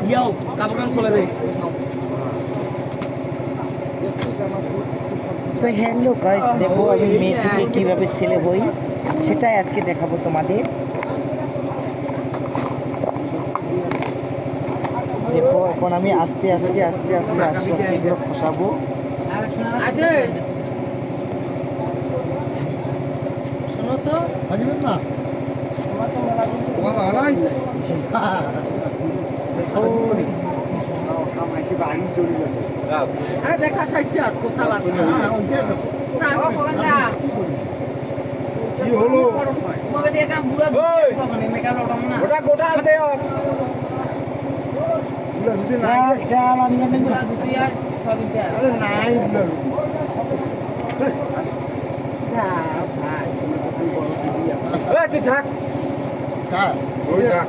ইয়াও কাপড় খুলে দেয়। তো হ্যালো গাইস, দেখো আমি মেয়ে থেকে কীভাবে ছেলে হই সেটাই আজকে দেখাবো তোমাদের। দেখো এখন আমি আস্তে আস্তে আস্তে আস্তে আস্তে আস্তে এগুলো খসাবো। শোনো তো না দেখা সাইডটা কোথাও আছে কি হলো ওটা গোটা দে যদি নাই খেয়াল আনবেন আরে নাই তুই থাক ওই রাখ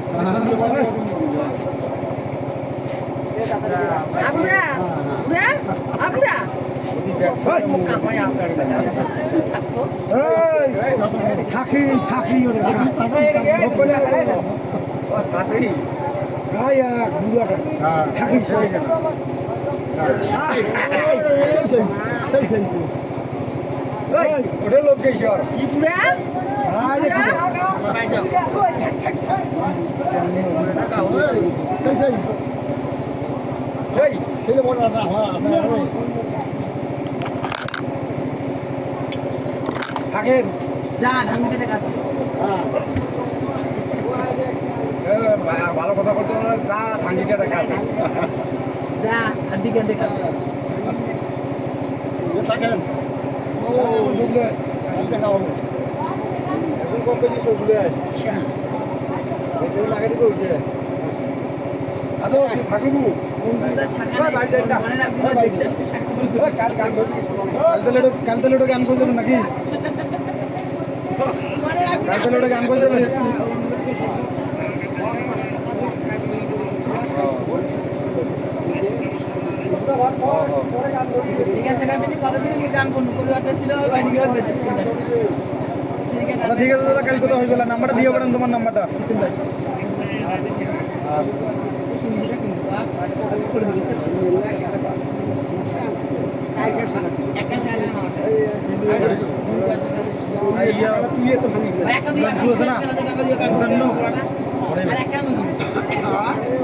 থাকি সাকি থাকিস ওটা লোক গেছে কি পুরা থাকেন যা ঢাঙ্গিতে কাছে ভালো কথা বলতে যা ভাঙ্গিটা দেখা আছে যা আদিকে কাছে থাকেন ও বুঝলে দেখা হবে এখন কম বেশি সবগুলো এটা লাগাই দিতে উঠে আদো থাকিবু কালতে গান করে দেবেন নাকি কালতে গান করে দেবেন ঠিক আছে গান ছিল ঠিক আছে দাদা, কাল কোথাও হইবে নাম্বারটা দিয়ে পারেন তোমার নাম্বারটা তুই তো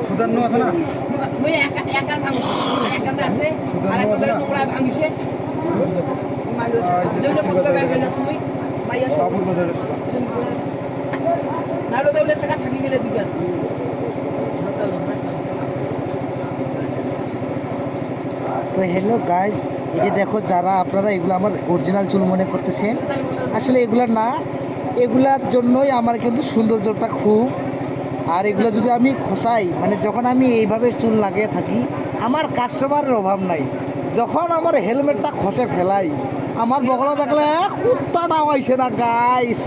সুধান্ন আছে না তো হ্যালো গাইস, এই যে দেখো যারা আপনারা এগুলো আমার অরিজিনাল চুল মনে করতেছেন, আসলে এগুলা না, এগুলার জন্যই আমার কিন্তু সৌন্দর্যটা খুব। আর এগুলো যদি আমি খসাই, মানে যখন আমি এইভাবে চুল লাগিয়ে থাকি, আমার কাস্টমারের অভাব নাই। যখন আমার হেলমেটটা খসে ফেলাই, আমার বগলা দেখলে কুত্তাটাও আইছে না গাইস।